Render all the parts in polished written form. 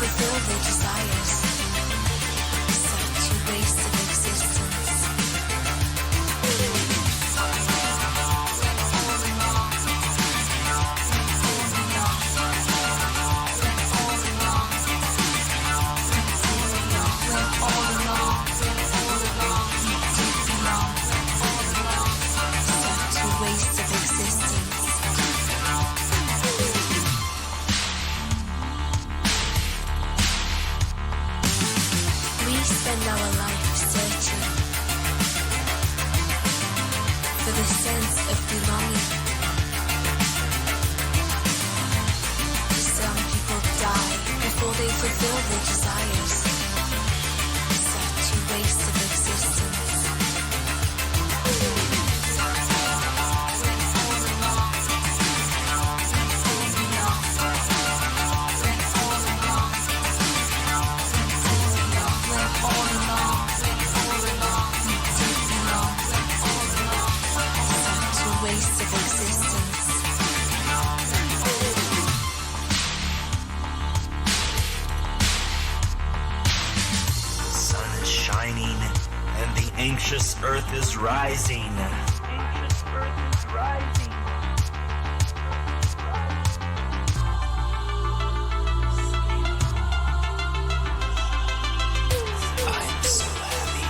fulfill their desires. Such a waste of existence. Spend our life searching for the sense of belonging. Some people die before they fulfill their desires. Such a waste of existence. Waste of existence. The sun is shining and the anxious earth is rising. Anxious earth is rising. I'm so happy.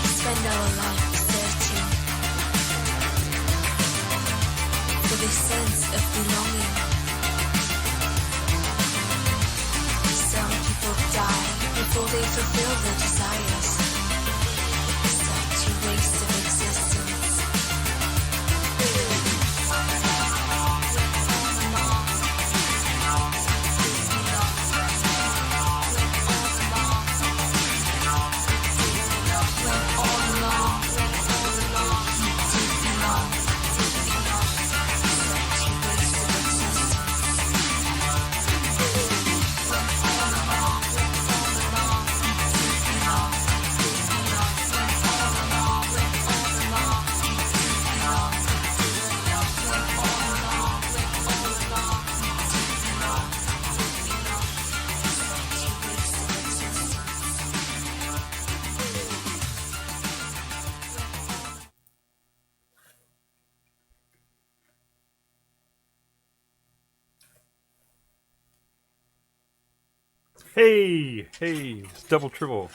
Spend our life searching for the sense of belonging. Some people die before they fulfill their desires. Such a waste of existence. Hey, it's Double Tribble.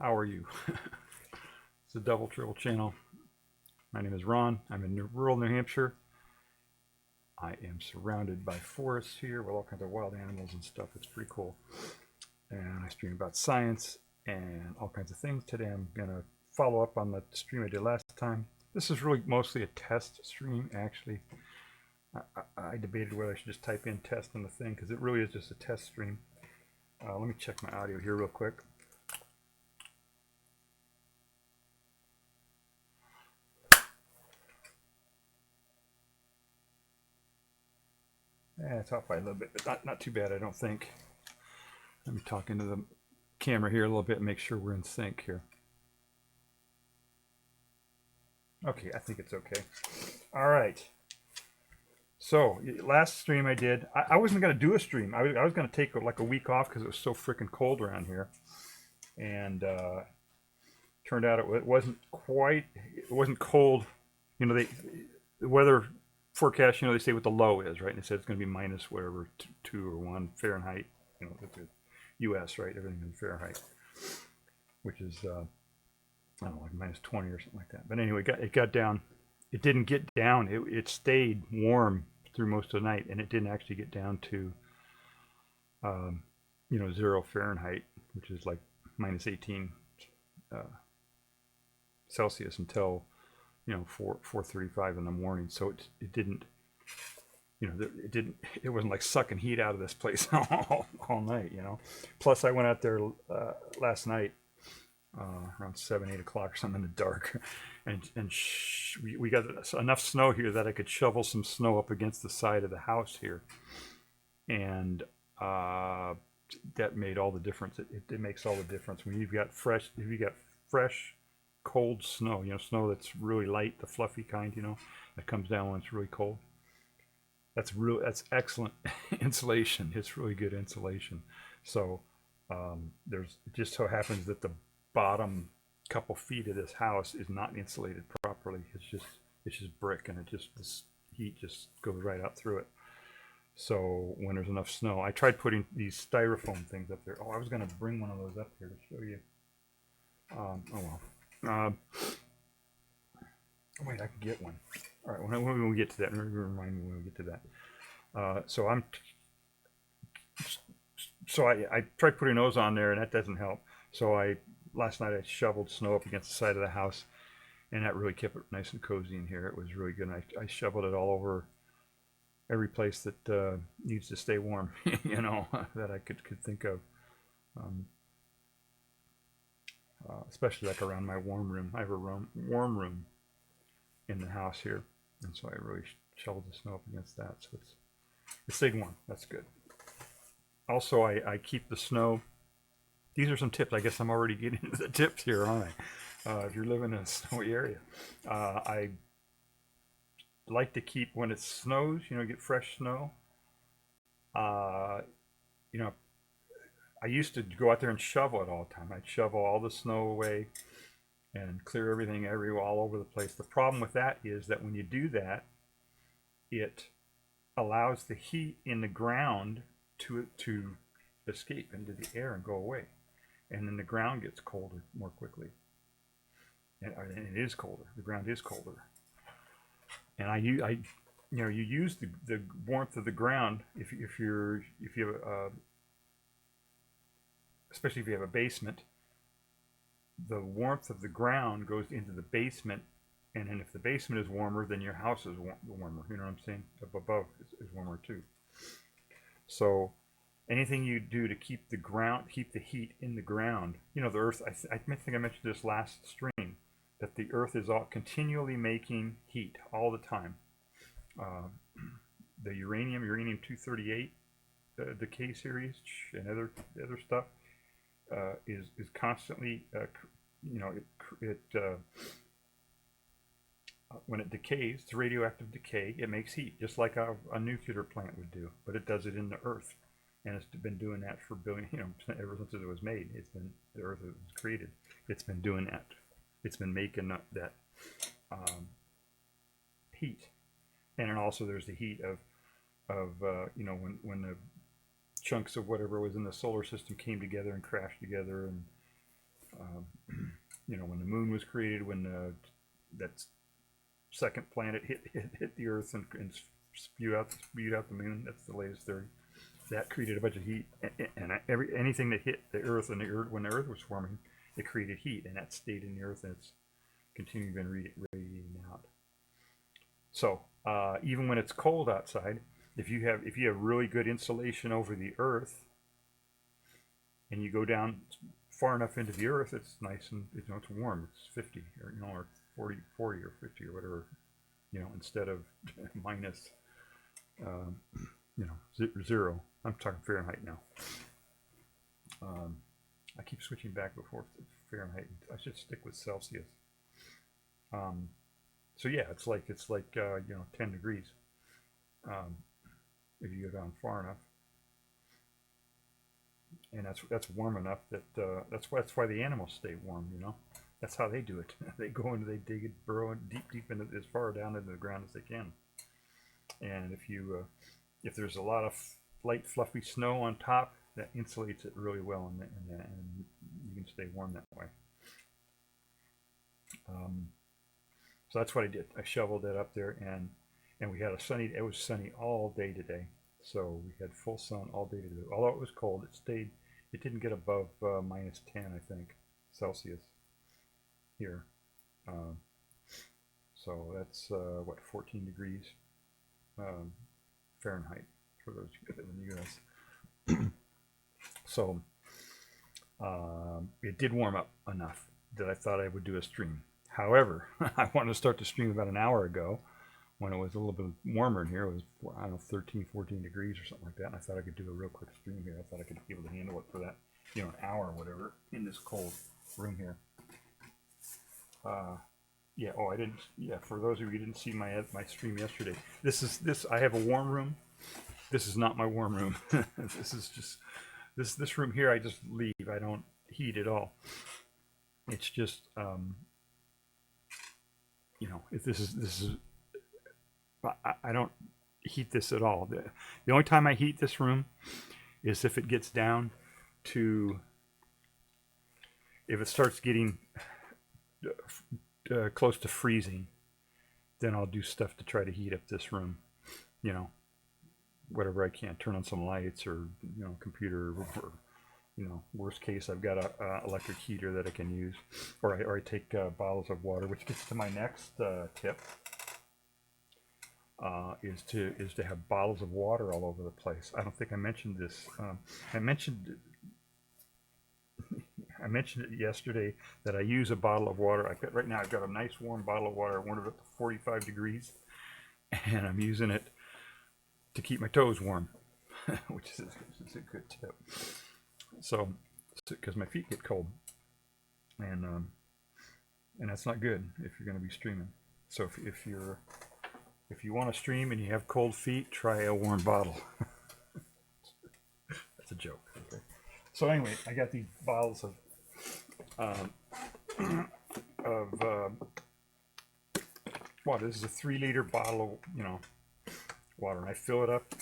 How are you? It's the Double Tribble channel. My name is Ron. I'm in rural New Hampshire. I am surrounded by forests here with all kinds of wild animals and stuff. It's pretty cool. And I stream about science and all kinds of things. Today I'm going to follow up on the stream I did last time. This is really mostly a test stream, actually. I debated whether I should just type in test on the thing because it really is just a test stream. Let me check my audio here real quick. Yeah, it's off by a little bit, but not too bad, I don't think. Let me talk into the camera here a little bit and make sure we're in sync here. Okay, I think it's okay. All right. So last stream I did, I wasn't going to do a stream. I was going to take like a week off because it was so freaking cold around here, and turned out it wasn't cold. You know, the weather forecast, you know, they say what the low is, right? And they said it's going to be minus whatever 2 or 1 Fahrenheit. You know, the U.S. right? Everything in Fahrenheit, which is I don't know, like minus 20 or something like that. But anyway, it got down. It didn't get down. It stayed warm through most of the night, and it didn't actually get down to, you know, 0 Fahrenheit, which is like minus 18 Celsius until, you know, 4:35 in the morning. So it didn't, you know, it wasn't like sucking heat out of this place all night, you know. Plus, I went out there last night around 7, 8 o'clock or something in the dark, and we got enough snow here that I could shovel some snow up against the side of the house here, and that made all the difference. It makes all the difference when you've got fresh, cold snow. You know, snow that's really light, the fluffy kind. You know, that comes down when it's really cold. that's excellent insulation. It's really good insulation. So there's it just so happens that the bottom couple feet of this house is not insulated properly. It's just brick, and this heat just goes right out through it. So when there's enough snow, I tried putting these styrofoam things up there. Oh, I was going to bring one of those up here to show you. Oh well. Wait, I could get one. All right, when we get to that, remind me when we get to that. So I tried putting those on there, and that doesn't help. So last night I shoveled snow up against the side of the house, and that really kept it nice and cozy in here. It was really good. And I shoveled it all over every place that needs to stay warm, you know, that I could think of. Especially like around my warm room. I have a warm room in the house here, and so I really shoveled the snow up against that. So it stayed warm. That's good. Also, I keep the snow. These are some tips. I guess I'm already getting into the tips here, aren't I? If you're living in a snowy area, I like to keep, when it snows, you know, get fresh snow. You know, I used to go out there and shovel it all the time. I'd shovel all the snow away and clear everything all over the place. The problem with that is that when you do that, it allows the heat in the ground to escape into the air and go away, and then the ground gets colder more quickly. And it is colder. The ground is colder. And you know, you use the warmth of the ground if you have especially if you have a basement. The warmth of the ground goes into the basement, and then if the basement is warmer, then your house is warmer. You know what I'm saying? Up above is warmer too. So anything you do to keep the heat in the ground. You know, the earth. I think I mentioned this last stream, that the earth is all continually making heat all the time. The uranium-238 decay series and other stuff is constantly, you know, when it decays, it's radioactive decay. It makes heat, just like a nuclear plant would do, but it does it in the earth, and it's been doing that for billions, you know, ever since it was made. The earth was created. It's been doing that. It's been making that heat, and then also there's the heat of you know, when the chunks of whatever was in the solar system came together and crashed together, and you know, when the moon was created, when that second planet hit the earth and spewed out the moon. That's the latest theory. That created a bunch of heat, and anything that hit the earth, and when the earth was forming, it created heat, and that stayed in the earth, and it's continuing been radiating out. So even when it's cold outside, if you have really good insulation over the earth, and you go down far enough into the earth, it's nice and, you know, it's warm. It's 50 or, you know, or 40 or 50 or whatever, you know, instead of minus, you know, 0. I'm talking Fahrenheit now. I keep switching back and forth to Fahrenheit. I should stick with Celsius. So yeah, it's like you know, 10 degrees. If you go down far enough, and that's warm enough that that's why the animals stay warm. You know, that's how they do it. They dig it, burrow deep into, as far down into the ground as they can. And if there's a lot of light fluffy snow on top, that insulates it really well, and you can stay warm that way. So that's what I did. I shoveled it up there, and we had it was sunny all day today. So we had full sun all day today. Although it was cold, it didn't get above minus 10, I think, Celsius here. So that's, 14 degrees Fahrenheit for those who live in the U.S. So it did warm up enough that I thought I would do a stream. However, I wanted to start the stream about an hour ago when it was a little bit warmer in here. It was, I don't know, 13, 14 degrees or something like that. And I thought I could do a real quick stream here. I thought I could be able to handle it for that, you know, an hour or whatever in this cold room here. Yeah. Oh, I didn't. Yeah. For those of you who didn't see my stream yesterday, this. I have a warm room. This is not my warm room. This is just this room here. I just leave. I don't heat at all. It's just if this is I don't heat this at all. The only time I heat this room is if it gets down to if it starts getting close to freezing, then I'll do stuff to try to heat up this room. Whatever I can, turn on some lights or computer, or worst case I've got a electric heater that I can use, or I take bottles of water, which gets to my next tip. Is to have bottles of water all over the place. I don't think I mentioned this. I mentioned it yesterday that I use a bottle of water. Right now I've got a nice warm bottle of water. I warmed it up to 45 degrees, and I'm using it to keep my toes warm, which is a good tip. So, because my feet get cold, and that's not good if you're going to be streaming. So if you want to stream and you have cold feet, try a warm bottle. That's a joke. Okay. So anyway, I got these bottles of water. This is a 3-liter bottle of water, and I fill it up.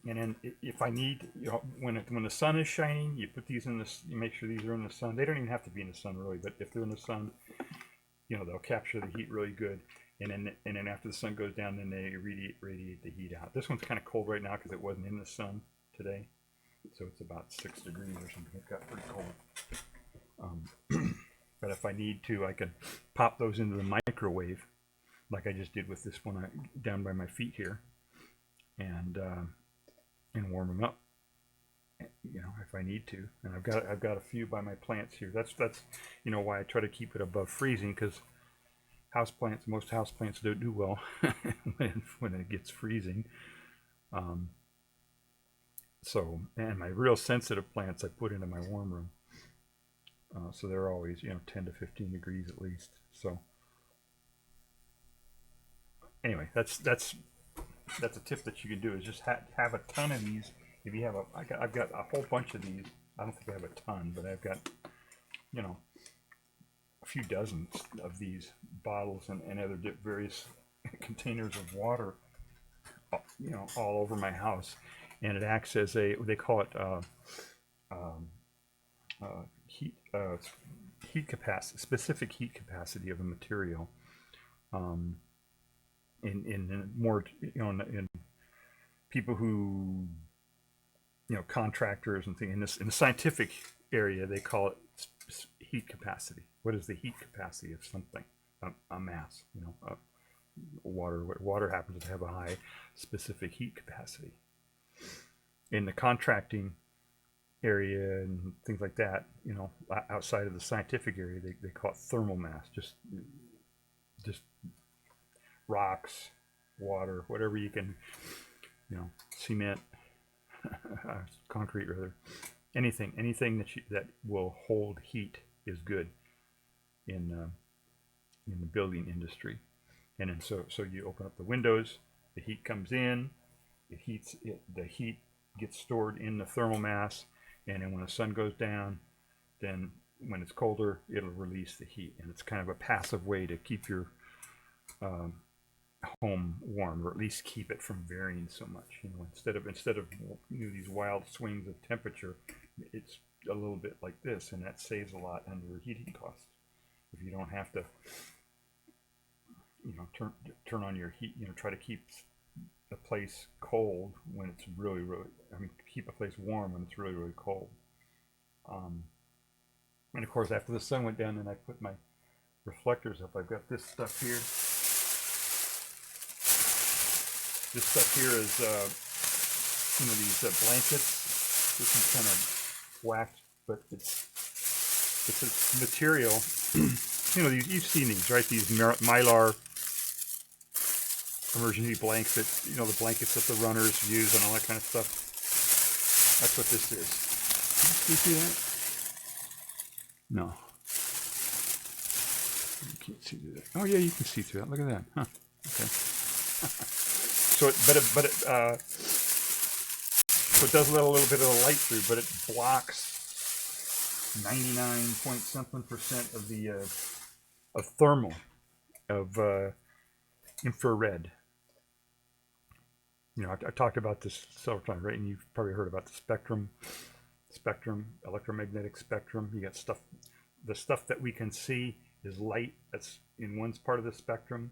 And then if I need, when the sun is shining, you put these in this. You make sure these are in the sun. They don't even have to be in the sun really, but if they're in the sun, they'll capture the heat really good. And then after the sun goes down, then they radiate the heat out. This one's kind of cold right now because it wasn't in the sun today, so it's about 6 degrees or something. It got pretty cold. But if I need to, I can pop those into the microwave, like I just did with this one down by my feet here, and warm them up, if I need to. And I've got a few by my plants here. That's why I try to keep it above freezing, because most house plants don't do well when it gets freezing. And my real sensitive plants I put into my warm room, so they're always 10 to 15 degrees at least. So anyway, that's a tip that you can do, is just have a ton of these. If you have I've got a whole bunch of these. I don't think I have a ton, but I've got a few dozens of these bottles and other various containers of water, all over my house, and it acts as they call it heat capacity, specific heat capacity of a material. In more, in people who, contractors and things in the scientific area, they call it heat capacity. What is the heat capacity of something? A mass, water happens to have a high specific heat capacity. In the contracting area and things like that, outside of the scientific area, they call it thermal mass. Just rocks, water, whatever you can, cement, concrete rather, anything that will hold heat is good in the building industry. And then so you open up the windows, the heat comes in, the heat gets stored in the thermal mass, and then when the sun goes down, then when it's colder, it'll release the heat, and it's kind of a passive way to keep your home warm, or at least keep it from varying so much. Instead of these wild swings of temperature, it's a little bit like this, and that saves a lot on your heating costs. If you don't have to, turn on your heat, try to keep a place cold when it's really, keep a place warm when it's really, really cold. And of course, after the sun went down, then I put my reflectors up. I've got this stuff here. This stuff here is some of these blankets. This one's kind of whacked, but it's a material. You've seen these, right? These Mylar emergency blankets. The blankets that the runners use and all that kind of stuff. That's what this is. Do you see that? No. You can't see through that. Oh yeah, you can see through that. Look at that. Huh. Okay. So it does let a little bit of the light through, but it blocks 99 point something % of the of thermal, of infrared. You know, I talked about this several times, right? And you've probably heard about the spectrum, electromagnetic spectrum. You got stuff, the stuff that we can see is light. That's in one part of the spectrum.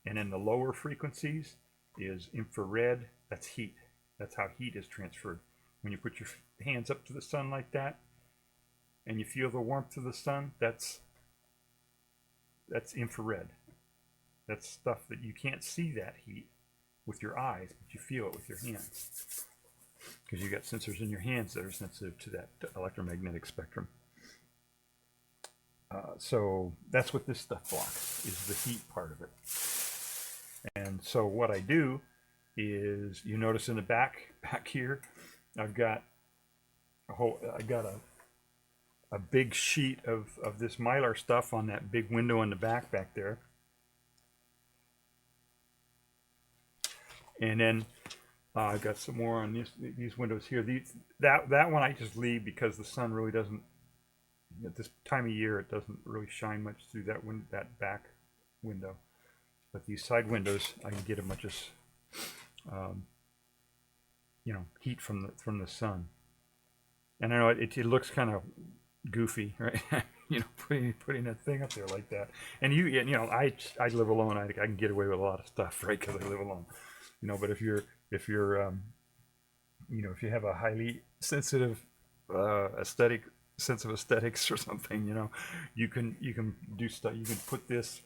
And in the lower frequencies is infrared. That's heat. That's how heat is transferred. When you put your hands up to the sun like that, and you feel the warmth of the sun, that's infrared. That's stuff that you can't see that heat with your eyes, but you feel it with your hands, because you got sensors in your hands that are sensitive to that electromagnetic spectrum. So that's what this stuff blocks, is the heat part of it. And so what I do is, you notice in the back here, I've got a big sheet of this Mylar stuff on that big window in the back there. And then I've got some more on these windows here. That one I just leave because the sun really doesn't, at this time of year, it doesn't really shine much through that back window. But these side windows, I can get as much as heat from the sun. And I know it looks kind of goofy, right? Putting that thing up there like that. And I live alone. I can get away with a lot of stuff, right? Because I live alone. But if you're if you have a highly sensitive sense of aesthetics or something, you can do stuff. You can put this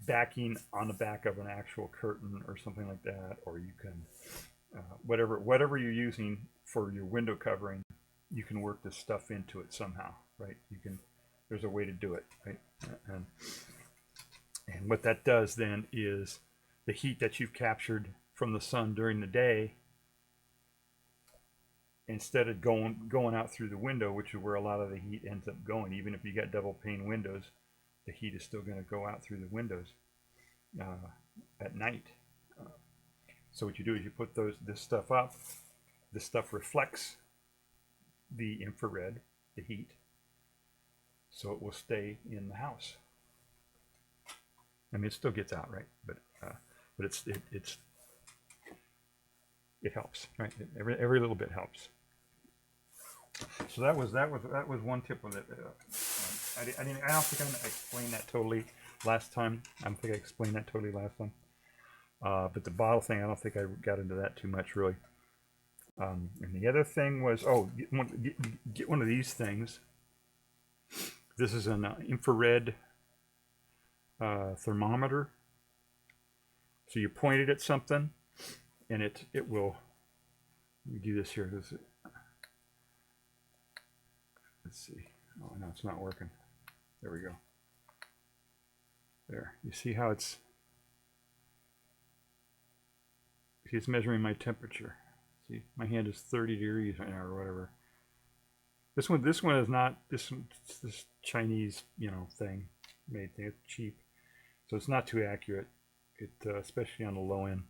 backing on the back of an actual curtain or something like that, or you can whatever you're using for your window covering, you can work this stuff into it somehow, right? There's a way to do it, right? And what that does then is the heat that you've captured from the sun during the day, instead of going out through the window, which is where a lot of the heat ends up going, even if you got double pane windows, the heat is still going to go out through the windows at night. So what you do is you put this stuff up. This stuff reflects the infrared, the heat, so it will stay in the house. I mean, it still gets out, right? But it helps, right? Every little bit helps. So that was one tip with it. I don't think I explained that totally last time. I don't think I explained that totally last time. But the bottle thing, I don't think I got into that too much, really. And the other thing was, get one of these things. This is an infrared thermometer. So you point it at something, and it will. Let me do this here. Let's see. Oh no, it's not working. There we go. There. You see how it's measuring my temperature. See, my hand is 30 degrees right now, or whatever. This one is not this Chinese thing made thing. It's cheap, so it's not too accurate. It especially on the low end,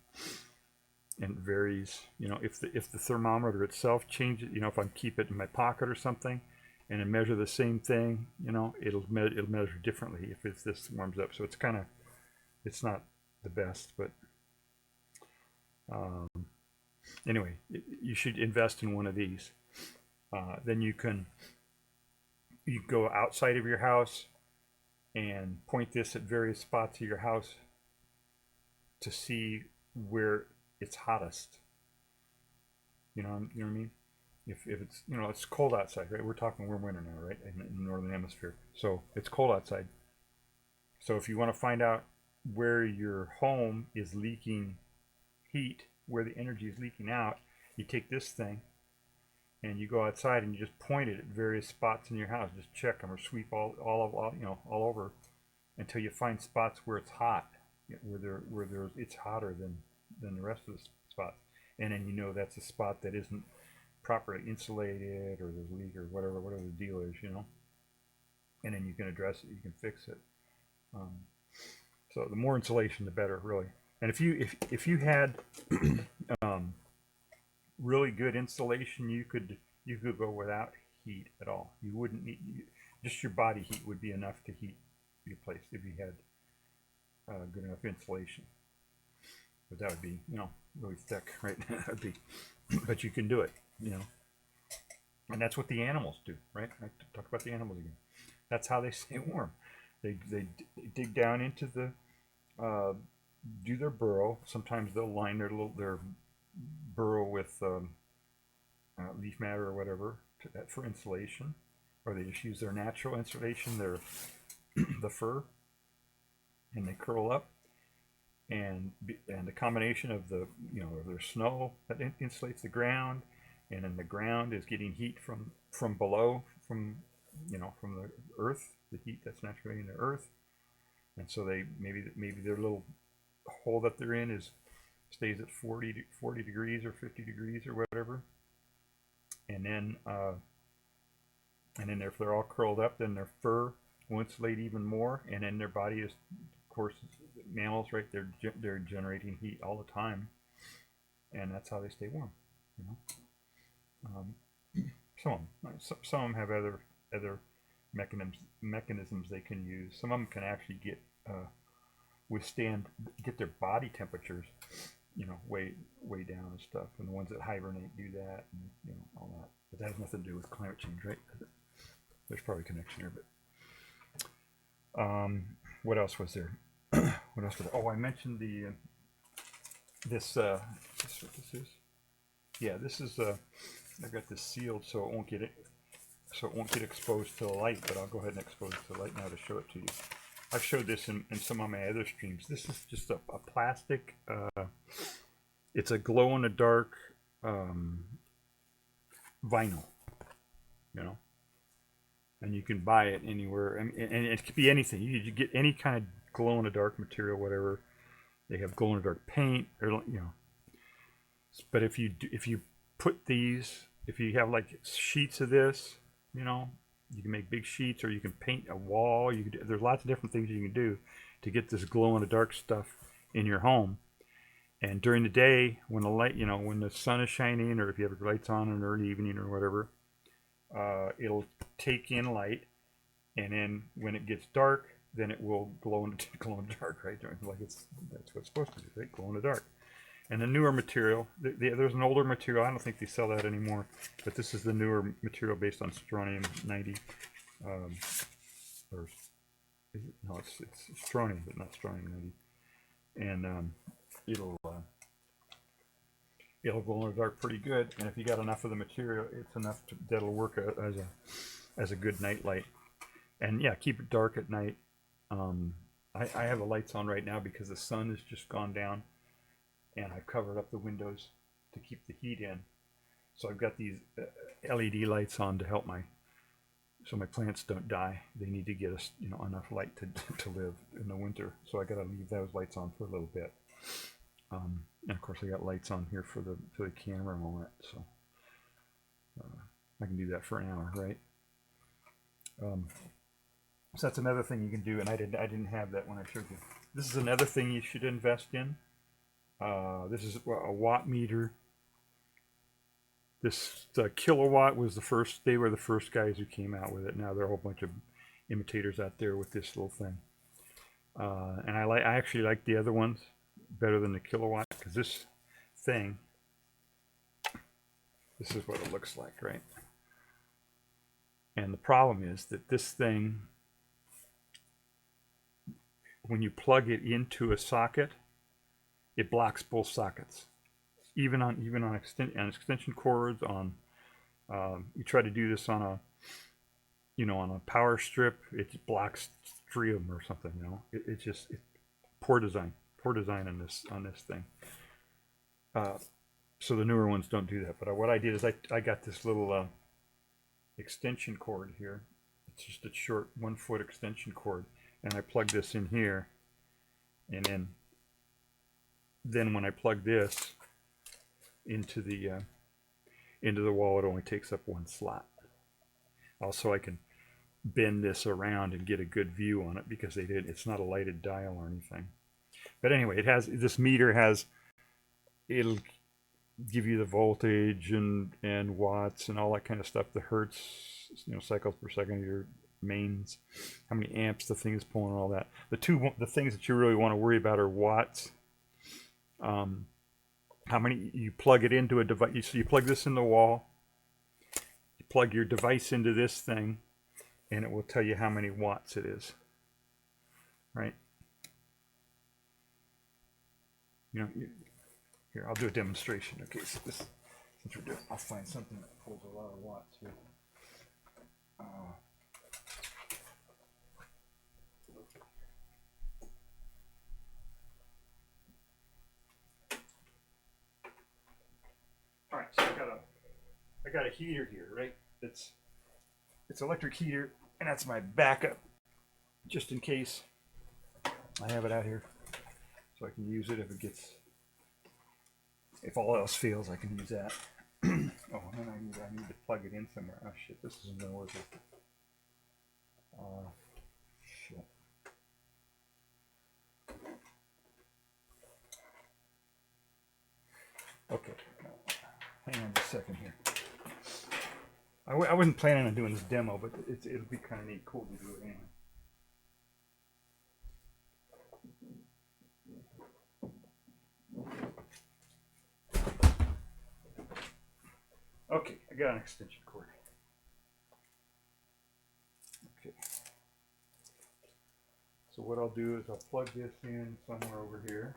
and it varies. If the thermometer itself changes, if I keep it in my pocket or something, and I measure the same thing, it'll measure differently if this warms up. So it's not the best, but anyway, you should invest in one of these. Then you go outside of your house and point this at various spots of your house to see where it's hottest. You know what I mean? If it's it's cold outside, right? We're winter now, right? In the northern hemisphere, so it's cold outside. So if you want to find out where your home is leaking heat, where the energy is leaking out, you take this thing and you go outside and you just point it at various spots in your house. Just check them or sweep all over until you find spots where it's hot, where it's hotter than the rest of the spots, and then that's a spot that isn't properly insulated, or there's a leak, or whatever the deal is, and then you can address it, you can fix it. So the more insulation, the better, really. And if you had really good insulation, you could go without heat at all. You wouldn't need just your body heat would be enough to heat your place if you had good enough insulation. But that would be, you know, really thick, right? That'd be, but you can do it, you know. And that's what the animals do, right? I talk about the animals again. That's how they stay warm. They dig down into the do their burrow. Sometimes they'll line their burrow with leaf matter or whatever for insulation, or they just use their natural insulation, their the fur, and they curl up. And the combination of the, you know, their snow that insulates the ground, and then the ground is getting heat from below, from, you know, from the earth, the heat that's naturally in the earth, and so they maybe their little hole that they're in stays at 40 degrees or 50 degrees or whatever, and then if they're all curled up, then their fur will insulate even more, and then their body is, of course, mammals, right? They're generating heat all the time, and that's how they stay warm. You know, some of them have other mechanisms they can use. Some of them can actually get their body temperatures, you know, way down and stuff. And the ones that hibernate do that, and, you know, all that. But that has nothing to do with climate change, right? There's probably a connection there, but what else was there? What else was there? Oh, I mentioned this what this is? Yeah, this is I've got this sealed so it won't get exposed to the light, but I'll go ahead and expose it to the light now to show it to you. I've showed this in some of my other streams. This is just a plastic, it's a glow in the dark vinyl, you know, and you can buy it anywhere. And it could be anything. You get any kind of glow in the dark material, whatever. They have glow in the dark paint, or, you know. But if you put these, if you have like sheets of this, you know, you can make big sheets, or you can paint a wall. There's lots of different things you can do to get this glow in the dark stuff in your home. And during the day, when the light, you know, when the sun is shining, or if you have your lights on in the early evening or whatever, it'll take in light, and then when it gets dark, then it will glow in the dark, right? Like that's what it's supposed to do, right? Glow in the dark. And the newer material, there's an older material, I don't think they sell that anymore, but this is the newer material based on strontium 90. Or is it? No, it's strontium, but not strontium 90. And it'll glow in the dark pretty good. And if you got enough of the material, it's enough that'll work as a good night light. And yeah, keep it dark at night. I have the lights on right now because the sun has just gone down, and I've covered up the windows to keep the heat in. So I've got these LED lights on to help so my plants don't die. They need to get us, you know, enough light to live in the winter. So I got to leave those lights on for a little bit. And of course I got lights on here for the camera and all that. So I can do that for an hour, right? So that's another thing you can do, and I didn't have that when I showed you. This is another thing you should invest in. This is a watt meter. This kilowatt was they were the first guys who came out with it. Now there are a whole bunch of imitators out there with this little thing. And I actually like the other ones better than the kilowatt, because this is what it looks like, right? And the problem is that this thing, when you plug it into a socket, it blocks both sockets. Even on extension cords, you try to do this on a power strip, it blocks 3 of them or something. You know, it's poor design on this thing. So the newer ones don't do that. But what I did is I got this little extension cord here. It's just a short 1-foot extension cord, and I plug this in here, and then when I plug this into the wall, it only takes up 1 slot. Also, I can bend this around and get a good view on it because it's not a lighted dial or anything. But anyway, this meter it'll give you the voltage and watts and all that kind of stuff, the hertz, cycles per second of your mains, how many amps the thing is pulling, and all that. The things that you really want to worry about are watts. How many you plug it into a device. So you plug this in the wall, you plug your device into this thing, and it will tell you how many watts it is. Right? Here, I'll do a demonstration. Okay, so since we're doing, I'll find something that pulls a lot of watts here. All right, so I got a heater here, right? It's electric heater, and that's my backup, just in case I have it out here, so I can use it if all else fails. I can use that. Oh, and then I need to plug it in somewhere. Oh shit, this isn't gonna work. Shit. Okay, hang on just a second here. I wasn't planning on doing this demo, but it'll be kind of neat, cool to do it anyway. Okay, I got an extension cord. Okay. So what I'll do is I'll plug this in somewhere over here.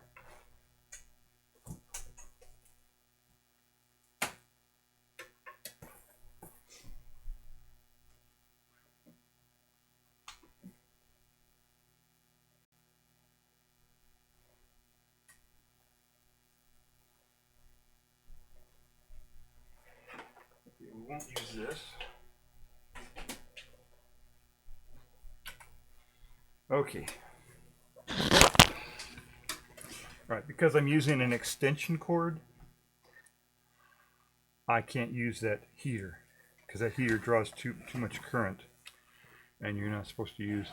We won't use this. Okay. Right, because I'm using an extension cord, I can't use that heater because that heater draws too much current, and you're not supposed to use.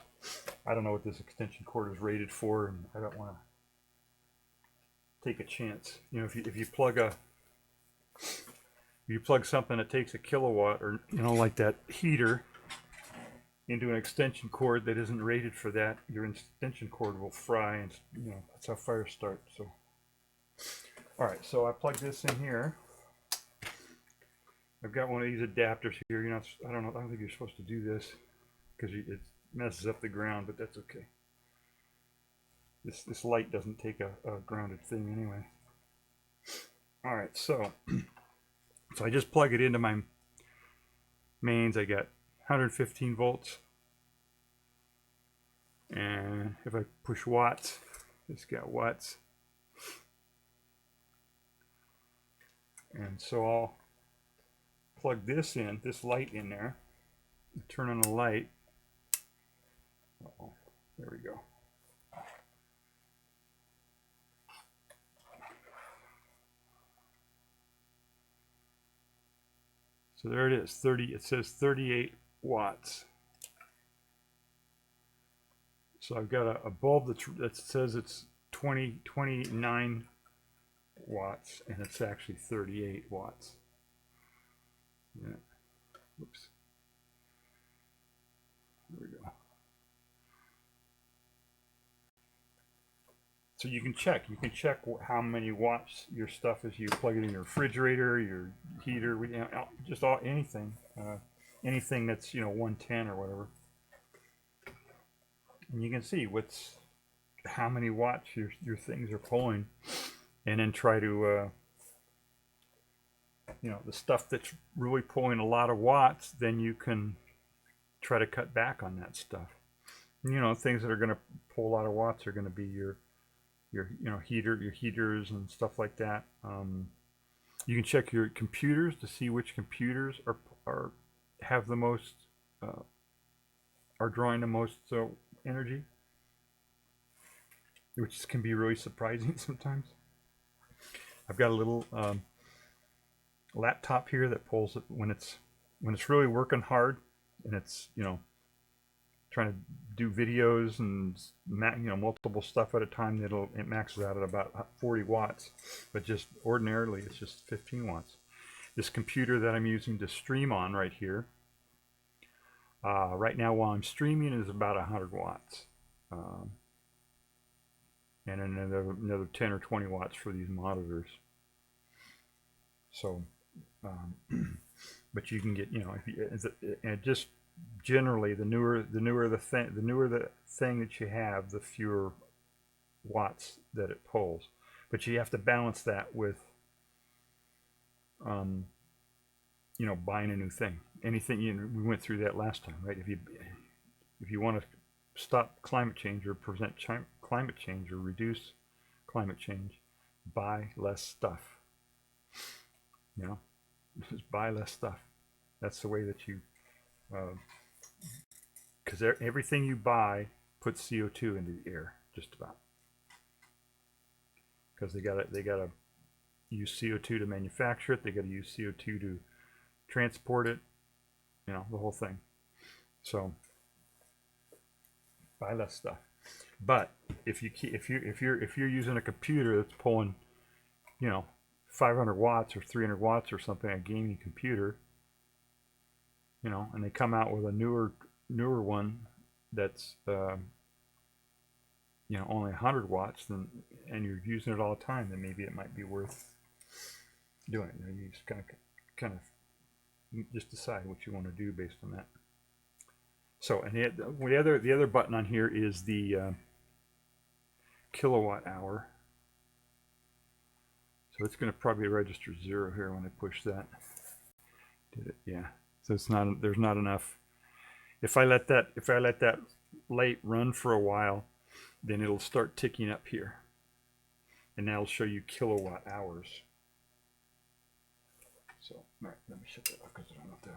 I don't know what this extension cord is rated for, and I don't want to take a chance. If you plug something that takes a kilowatt, or like that heater, into an extension cord that isn't rated for that, your extension cord will fry, and that's how fires start. So, all right, so I plug this in here. I've got one of these adapters here. I don't think you're supposed to do this because it messes up the ground, but that's okay. This light doesn't take a grounded thing anyway. All right, so I just plug it into my mains. I got 115 volts, and if I push watts, it's got watts, and so I'll plug this light in there, turn on the light. Uh-oh, there we go. So there it is, it says 38 watts. So I've got a bulb that says it's 29 watts, and it's actually 38 watts. Yeah. Oops. There we go. So you can check how many watts your stuff is. You plug it in your refrigerator, your heater, just anything that's 110 or whatever, and you can see how many watts your things are pulling, and then try to the stuff that's really pulling a lot of watts, then you can try to cut back on that stuff. Things that are going to pull a lot of watts are going to be your heaters and stuff like that. You can check your computers to see which computers have the most are drawing the most energy, which can be really surprising sometimes. I've got a little laptop here that pulls it when it's really working hard, and it's trying to do videos and multiple stuff at a time, it maxes out at about 40 watts, but just ordinarily it's just 15 watts. This computer that I'm using to stream on right here, right now while I'm streaming, is about 100 watts, and another 10 or 20 watts for these monitors. So, but you can get, and just generally, the newer the thing that you have, the fewer watts that it pulls. But you have to balance that with, buying a new thing. Anything, we went through that last time, right? If you want to stop climate change or prevent climate change or reduce climate change, buy less stuff. Just buy less stuff. That's the way that you, because everything you buy puts CO2 into the air, just about. Because they gotta use CO2 to manufacture it. They gotta use CO2 to transport it. The whole thing. So buy less stuff. But if you're using a computer that's pulling, 500 watts or 300 watts or something, a gaming computer, and they come out with a newer one that's only 100 watts, and you're using it all the time, then maybe it might be worth doing it. You just kind of just decide what you want to do based on that. So, and the other button on here is the kilowatt hour. So it's going to probably register 0 here when I push that. Did it? Yeah. So there's not enough. If I let that light run for a while, then it'll start ticking up here, and that'll show you kilowatt hours. So, all right, let me shut that off because I don't know what to.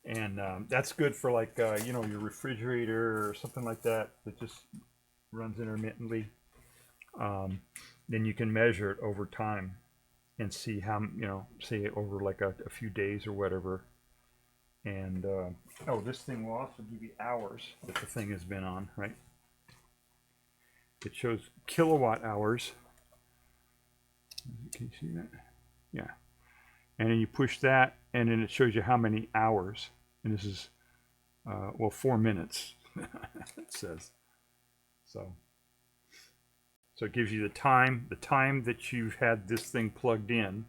And that's good for like your refrigerator or something like that just runs intermittently. Then you can measure it over time and see how, say over like a few days or whatever. And this thing will also give you hours that the thing has been on, right? It shows kilowatt hours. Can you see that? Yeah. And then you push that, and then it shows you how many hours. And this is 4 minutes. It says. So it gives you the time that you've had this thing plugged in,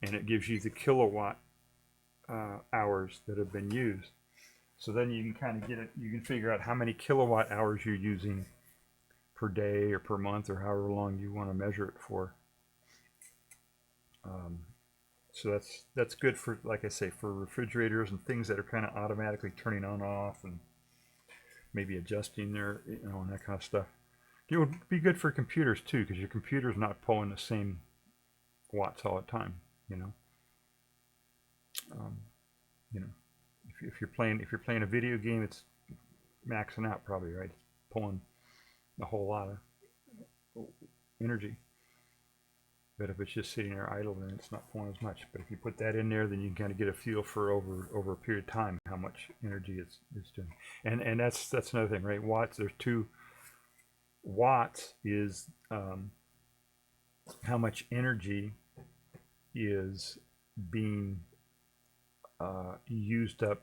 and it gives you the kilowatt hours that have been used. So then you can kind of you can figure out how many kilowatt hours you're using per day or per month or however long you want to measure it for. So that's good for, like I say, for refrigerators and things that are kind of automatically turning on and off, and maybe adjusting their, and that kind of stuff. It would be good for computers too, because your computer's not pulling the same watts all the time. If you're playing a video game, it's maxing out probably, right? It's pulling a whole lot of energy. But if it's just sitting there idle, then it's not pulling as much. But if you put that in there, then you can kind of get a feel for over a period of time how much energy it's doing. And that's another thing, right? Watts. There's 2 watts is how much energy is being used up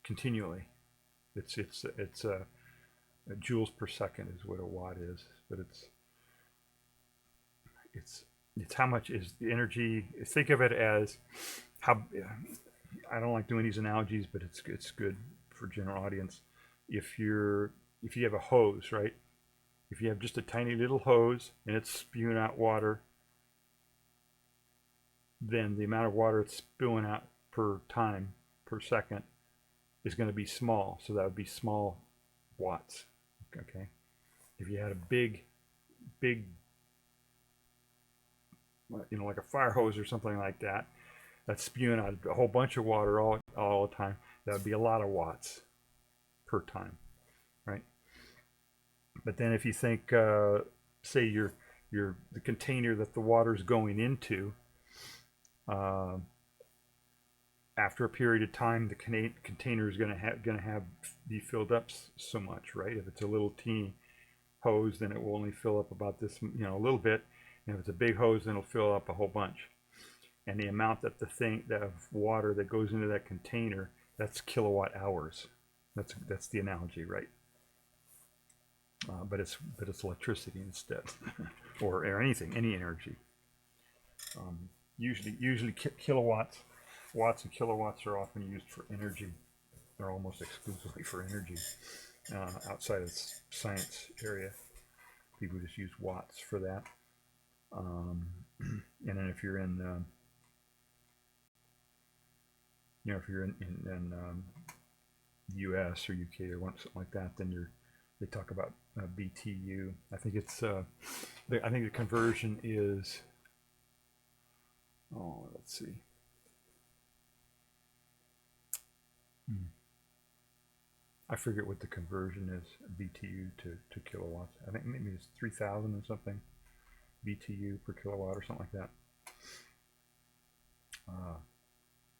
continually. It's joules per second is what a watt is, but it's how much is the energy. Think of it as how, I don't like doing these analogies, but it's good for general audience. If you have a hose, right? If you have just a tiny little hose and it's spewing out water, then the amount of water it's spewing out per second is going to be small. So that would be small watts. Okay. If you had a big, like a fire hose or something like that, that's spewing out a whole bunch of water all the time, that would be a lot of watts per time, right? But then if you think, say the container that the water is going into, After a period of time, the container is going to be filled up so much, right? If it's a little teeny hose, then it will only fill up about this, a little bit. And if it's a big hose, then it'll fill up a whole bunch. And the amount that of water that goes into that container, that's kilowatt hours. That's the analogy, right? But it's electricity instead, or anything, any energy. Usually watts and kilowatts are often used for energy. They're almost exclusively for energy. Outside of science area, people just use watts for that. And then if you're in, if you're in U.S. or U.K. or something like that, then they talk about BTU. I think it's I think the conversion is. Oh, let's see. I forget what the conversion is, BTU to kilowatts. I think maybe it's 3,000 or something BTU per kilowatt or something like that.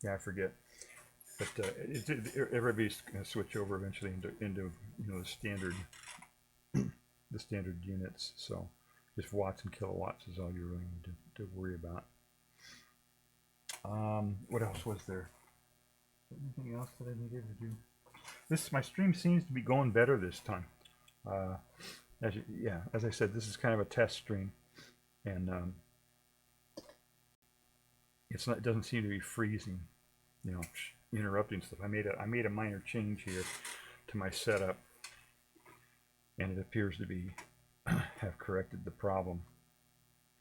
Yeah, I forget. But everybody's going to switch over eventually into the standard units. So just watts and kilowatts is all you really need to worry about. What else was there? Anything else that I needed to do? My stream seems to be going better this time. As I said, this is kind of a test stream, and it doesn't seem to be freezing, interrupting stuff. I made a minor change here to my setup, and it appears to be have corrected the problem,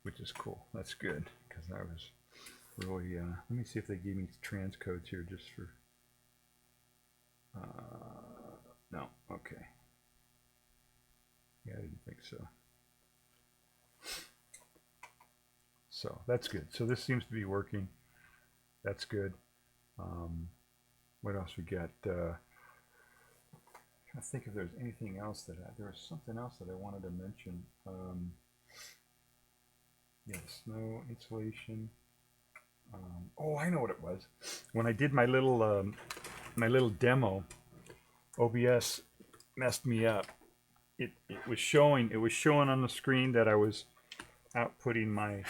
which is cool. That's good, because I was really let me see if they gave me transcodes here just for no, okay. Yeah, I didn't think so. So that's good. So this seems to be working. That's good. What else we got? Trying to think if there's anything else there was something else that I wanted to mention. Yeah, snow insulation. Oh, I know what it was. When I did my little demo, OBS messed me up. It was showing on the screen that I was outputting my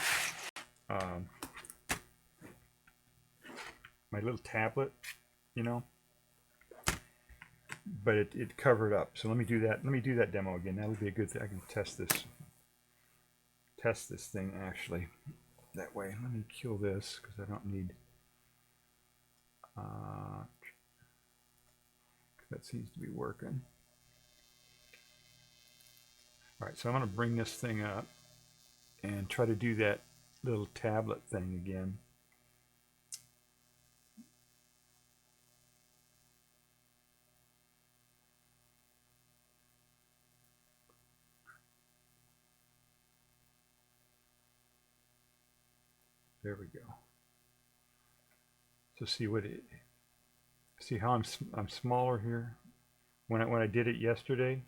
my little tablet, but it covered up. So let me do that. Let me do that demo again. That'll be a good thing. I can test this thing actually that way. Let me kill this because I don't need that seems to be working. All right, so I'm going to bring this thing up and try to do that little tablet thing again. There we go. So see how I'm smaller here. When I did it yesterday,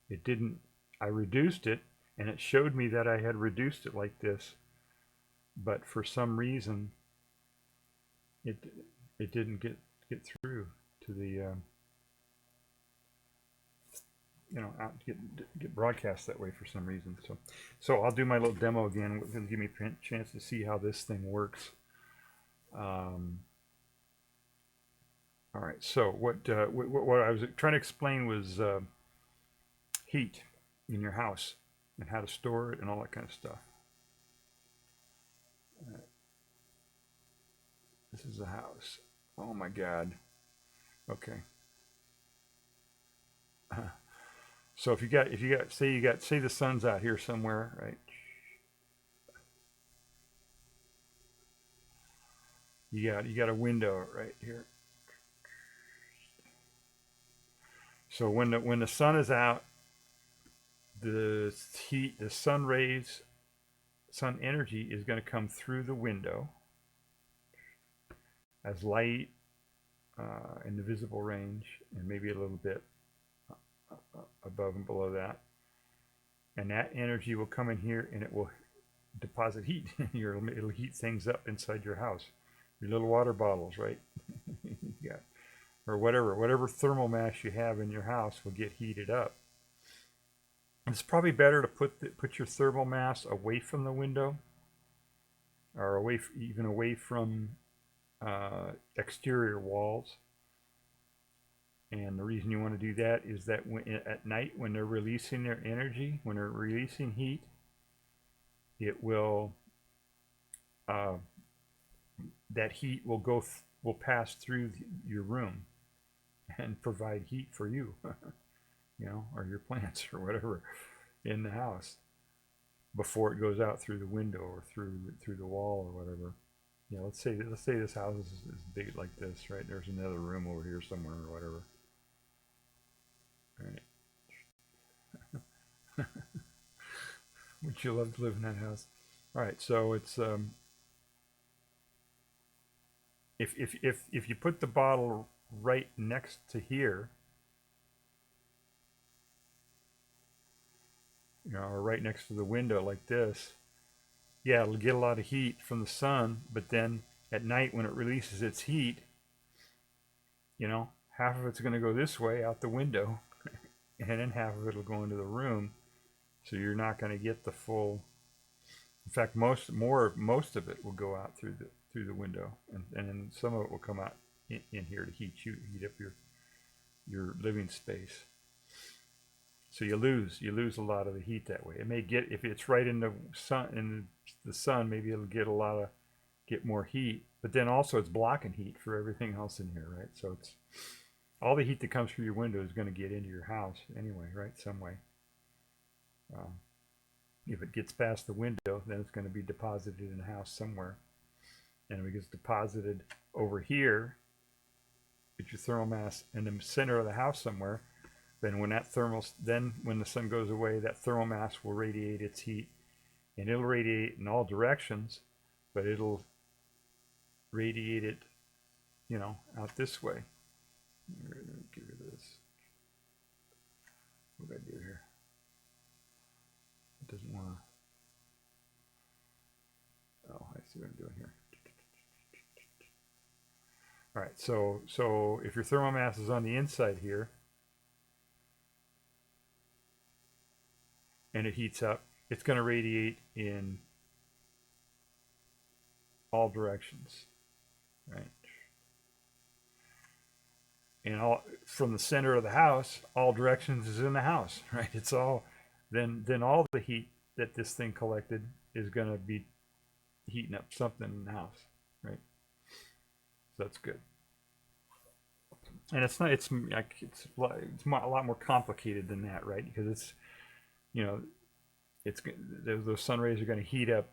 it didn't. I reduced it, and it showed me that I had reduced it like this, but for some reason, it didn't get through to the get broadcast that way for some reason. So I'll do my little demo again. It'll give me a chance to see how this thing works. All right. So what I was trying to explain was heat in your house and how to store it and all that kind of stuff. This is a house. Oh my God. Okay. So if you got say the sun's out here somewhere, right? You got a window right here. So when the sun is out, the heat, the sun rays, sun energy is going to come through the window as light in the visible range, and maybe a little bit above and below that. And that energy will come in here, and it will deposit heat. It'll heat things up inside your house. Your little water bottles, right? Yeah, or whatever thermal mass you have in your house will get heated up. It's probably better to put your thermal mass away from the window, or even away from exterior walls. And the reason you want to do that is that at night, when they're releasing their energy, when they're releasing heat, it will that heat will pass through your room and provide heat for you, or your plants or whatever in the house before it goes out through the window or through the wall or whatever. Let's say this house is big like this, right? There's another room over here somewhere or whatever. Right. Would you love to live in that house? All right, so it's if you put the bottle right next to here, or right next to the window like this, yeah, it'll get a lot of heat from the sun, but then at night when it releases its heat, half of it's going to go this way out the window, and then half of it will go into the room, so you're not going to get the full. In fact, most of it will go out through the window, and then some of it will come out in here to heat up your living space. So you lose a lot of the heat that way. It may get, if it's right in the sun, maybe it'll get more heat, but then also it's blocking heat for everything else in here, right? So it's all the heat that comes through your window is going to get into your house anyway, right? Some way. If it gets past the window, then it's going to be deposited in the house somewhere. And if it gets deposited over here, get your thermal mass in the center of the house somewhere, then when the sun goes away, that thermal mass will radiate its heat, and it'll radiate in all directions, but it'll radiate it, out this way. Let me give you this. What did I do here? It doesn't want to. Oh, I see what I'm doing here. All right, so if your thermal mass is on the inside here, and it heats up, it's going to radiate in all directions, right? And all from the center of the house, all directions is in the house, right? It's all then all the heat that this thing collected is going to be heating up something in the house, right? So that's good. And it's a lot more complicated than that, right? Because it's those sun rays are going to heat up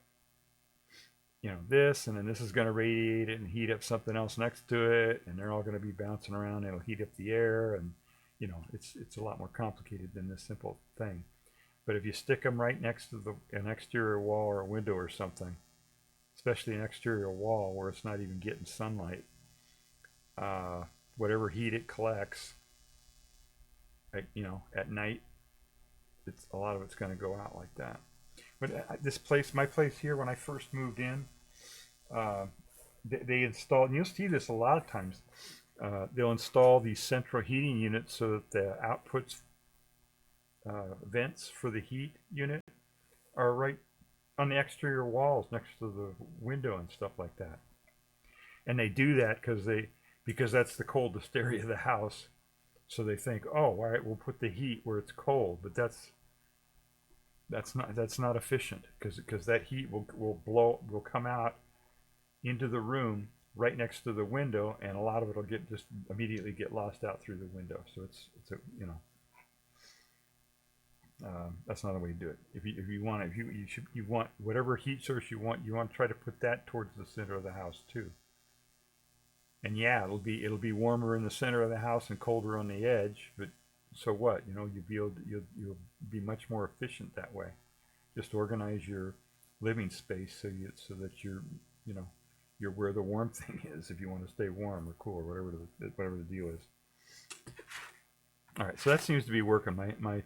this, and then this is going to radiate it and heat up something else next to it, and they're all going to be bouncing around, and it'll heat up the air, and it's a lot more complicated than this simple thing. But if you stick them right next to an exterior wall or a window or something, especially an exterior wall where it's not even getting sunlight, whatever heat it collects, at night, a lot of it's going to go out like that. But my place here, when I first moved in, they installed, and you'll see this a lot of times, they'll install these central heating units so that the outputs vents for the heat unit are right on the exterior walls next to the window and stuff like that. And they do that because that's the coldest area of the house. So they think, oh, all right, we'll put the heat where it's cold, but that's not efficient, because that heat will come out into the room right next to the window, and a lot of it will just immediately get lost out through the window. So it's that's not the way to do it. If you want whatever heat source you want to try to put that towards the center of the house too. And yeah, it'll be warmer in the center of the house and colder on the edge, but so what? You'll be much more efficient that way. Just organize your living space so that you're where the warm thing is, if you want to stay warm or cool or whatever the deal is. All right, so that seems to be working. My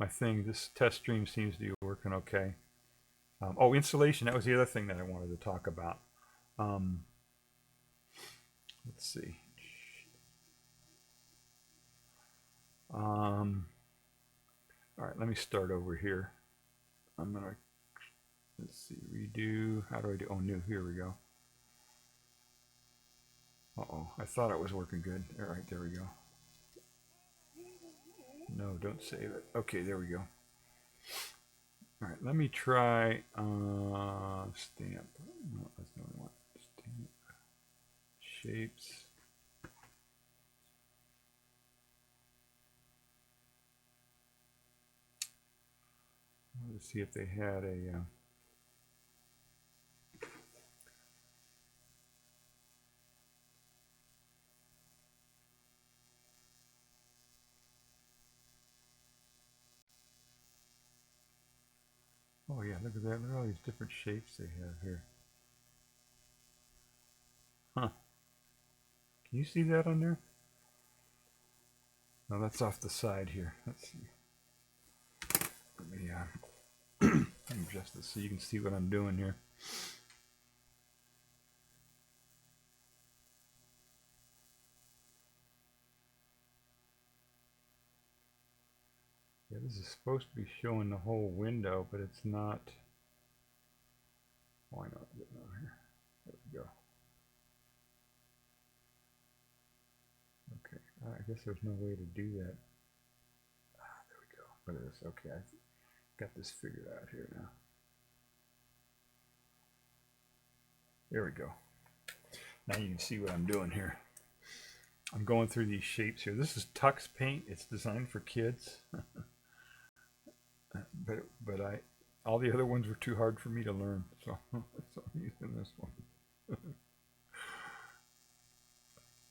thing, this test stream seems to be working okay. Oh, insulation. That was the other thing that I wanted to talk about. Let's see. All right, let me start over here. I'm gonna, let's see, redo. How do I do? Oh, new. Here we go. Uh-oh, I thought it was working good. All right, there we go. No, don't save it. Okay, there we go. All right, let me try stamp. No, that's not what I want. Stamp. Shapes. Let's see if they had a... Oh yeah, look at that. Look at all these different shapes they have here. Huh. Can you see that on there? No, that's off the side here. Let's see. Let me adjust this so you can see what I'm doing here. Yeah, this is supposed to be showing the whole window, but it's not. Why not get it over here? There we go. Okay, I guess there's no way to do that. There we go. Look at this. Okay, I got this figured out here now. There we go. Now you can see what I'm doing here. I'm going through these shapes here. This is Tux paint. It's designed for kids. but all the other ones were too hard for me to learn, so I'm using this one.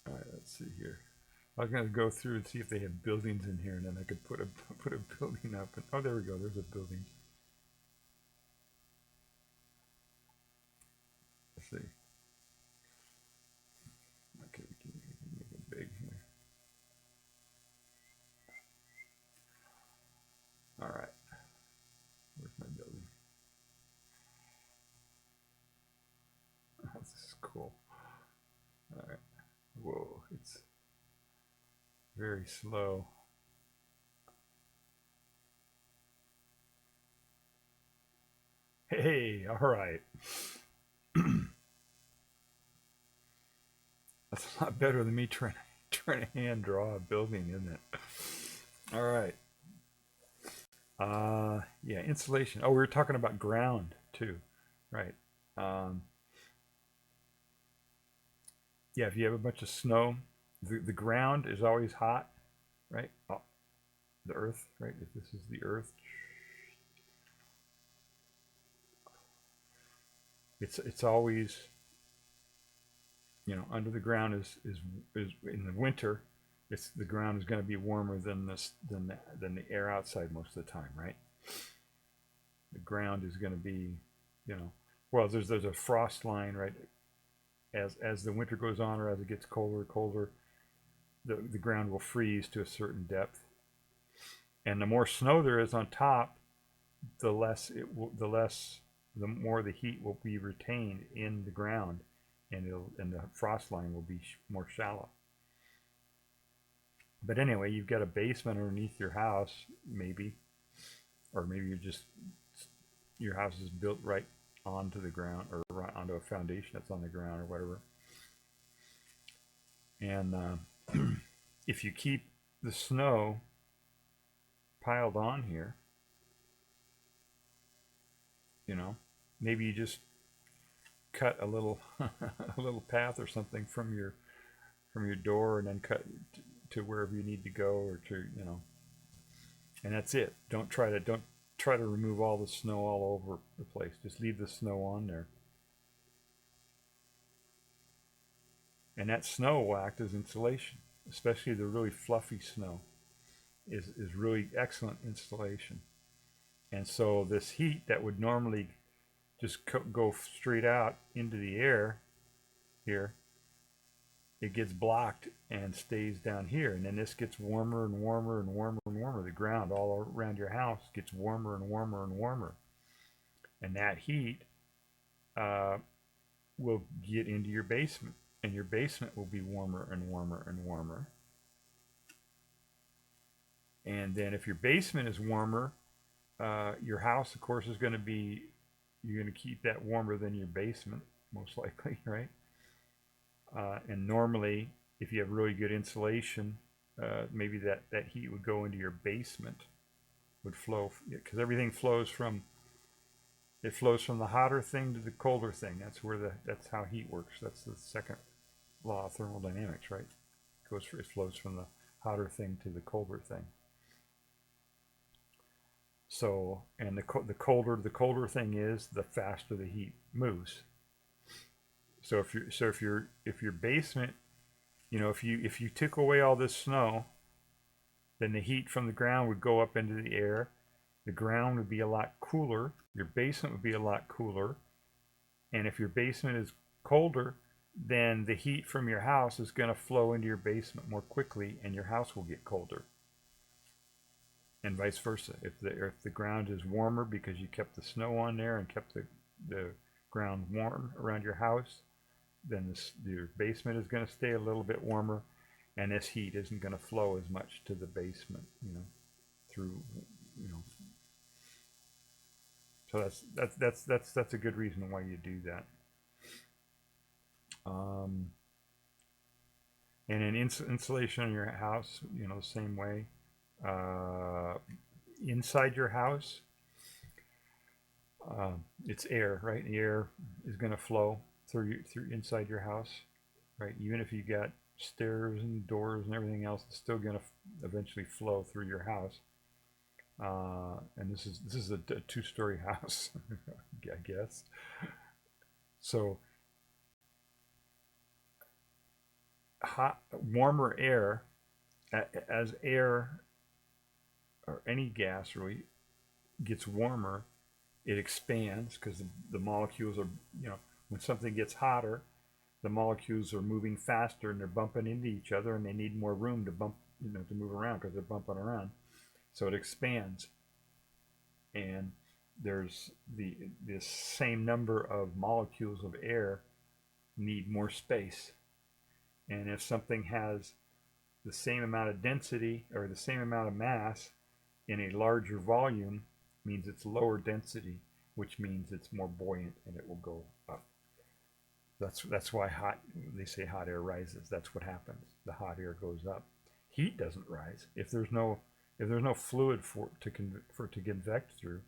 All right, let's see here. I was going to go through and see if they had buildings in here, and then I could put a building up. And, oh, there we go. There's a building. Let's see. Okay, we can make it big here. All right. Where's my building? Oh, this is cool. All right. Whoa, it's very slow. Hey, all right. That's a lot better than me trying to hand draw a building, isn't it? All right. Yeah, insulation. Oh, we were talking about ground too, right? Yeah, if you have a bunch of snow, the ground is always hot, right? Oh, the earth, right? If this is the earth, it's always, you know, under the ground is in the winter. The ground is going to be warmer than the air outside most of the time, right? The ground is going to be, you know, well, there's a frost line, right? As the winter goes on, or as it gets colder, the ground will freeze to a certain depth, and the more snow there is on top, the more the heat will be retained in the ground, and the frost line will be more shallow. But anyway, you've got a basement underneath your house, maybe, or maybe your house is built right onto the ground, or right onto a foundation that's on the ground, or whatever. And if you keep the snow piled on here, you know, maybe you just cut a little a little path or something from your door, and then cut to wherever you need to go, or to, you know, and that's it. Don't try to remove all the snow all over the place. Just leave the snow on there, and that snow will act as insulation. Especially the really fluffy snow is really excellent insulation. And so this heat that would normally just go straight out into the air here, it gets blocked and stays down here, and then this gets warmer and warmer and warmer and warmer. The ground all around your house gets warmer and warmer and warmer, and that heat will get into your basement, and your basement will be warmer and warmer and warmer. And then if your basement is warmer, your house, of course, is going to be, you're going to keep that warmer than your basement, most likely, right? And normally, if you have really good insulation, maybe that heat would go into your basement, would flow, because everything flows from, it flows from the hotter thing to the colder thing. That's how heat works. That's the second law of thermodynamics, right? It flows from the hotter thing to the colder thing. So, and the colder thing is, the faster the heat moves. So if your basement, if you took away all this snow, then the heat from the ground would go up into the air. The ground would be a lot cooler. Your basement would be a lot cooler. And if your basement is colder, then the heat from your house is going to flow into your basement more quickly, and your house will get colder. And vice versa. If the ground is warmer because you kept the snow on there and kept the ground warm around your house, then your basement is going to stay a little bit warmer, and this heat isn't going to flow as much to the basement, through, So that's a good reason why you do that. And in insulation in your house, the same way. Inside your house, it's air, right? The air is going to flow through inside your house, right? Even if you got stairs and doors and everything else, it's still going to eventually flow through your house. And this is a two-story house, I guess. So warmer air, as air or any gas really gets warmer, it expands because the molecules are, when something gets hotter, the molecules are moving faster and they're bumping into each other, and they need more room to bump, to move around because they're bumping around. So it expands, and there's this same number of molecules of air need more space. And if something has the same amount of density or the same amount of mass in a larger volume, means it's lower density, which means it's more buoyant and it will go up. That's why they say hot air rises. That's what happens. The hot air goes up. Heat doesn't rise if there's no fluid for it to convect through,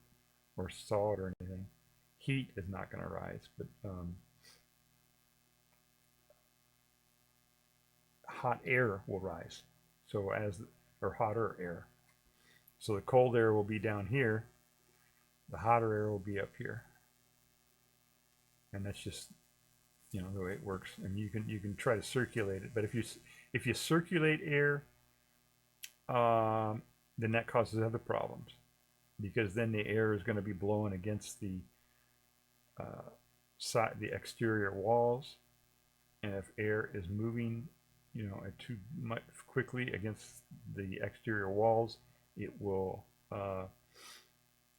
or solid or anything. Heat is not going to rise, but hot air will rise. So or hotter air. So the cold air will be down here. The hotter air will be up here. And that's just the way it works. And you can try to circulate it, but if you circulate air, then that causes other problems, because then the air is going to be blowing against the exterior walls, and if air is moving, too much quickly against the exterior walls, it will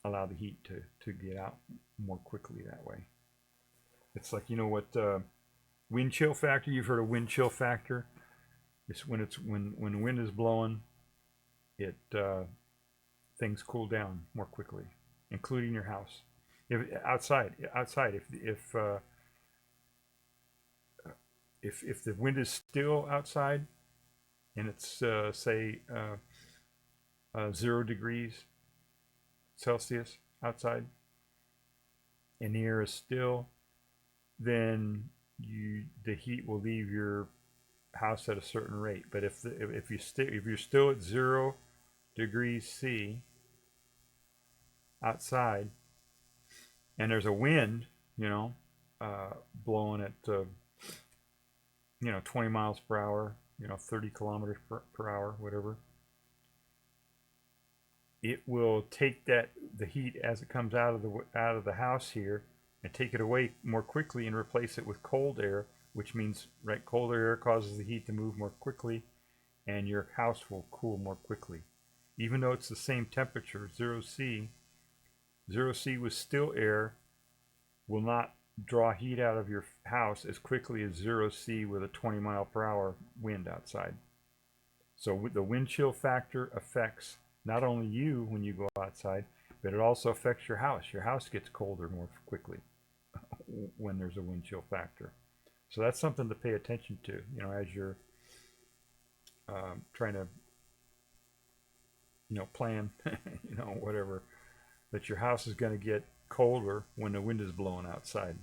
allow the heat to get out more quickly that way. It's like, wind chill factor. You've heard of wind chill factor. It's when the wind is blowing, things cool down more quickly, including your house. If the wind is still outside, and it's say 0 degrees Celsius outside, and the air is still, then the heat will leave your house at a certain rate. But if you're still at 0 degrees C outside, and there's a wind, blowing at 20 miles per hour, 30 kilometers per hour, whatever, it will take the heat as it comes out of the house here, and take it away more quickly and replace it with cold air, which means, right, colder air causes the heat to move more quickly, and your house will cool more quickly. Even though it's the same temperature, 0 C with still air, will not draw heat out of your house as quickly as 0C with a 20-mile-per-hour wind outside. So the wind chill factor affects not only you when you go outside, but it also affects your house. Your house gets colder more quickly when there's a wind chill factor. So that's something to pay attention to, as you're trying to, plan, whatever, that your house is going to get colder when the wind is blowing outside.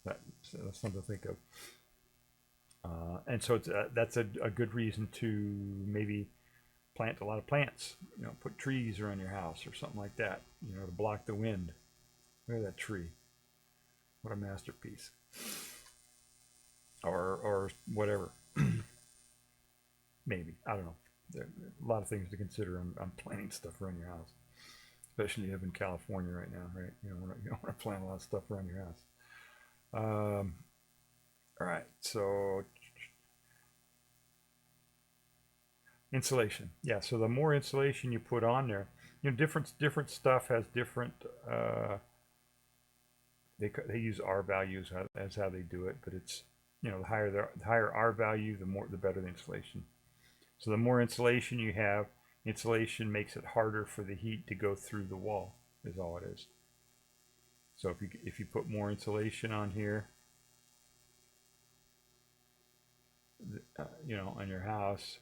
That's something to think of. And so that's a good reason to maybe plant a lot of plants. Put trees around your house or something like that, to block the wind. Look at that tree. What a masterpiece. Or whatever. Maybe. I don't know. There are a lot of things to consider on planting stuff around your house. Especially if you live in California right now, right? You don't want to plant a lot of stuff around your house. All right, so insulation. Yeah, so the more insulation you put on there, different stuff has different. They use R values as how they do it, but it's the higher R value, the better the insulation. So the more insulation you have, insulation makes it harder for the heat to go through the wall. Is all it is. So if you put more insulation on here, on your house,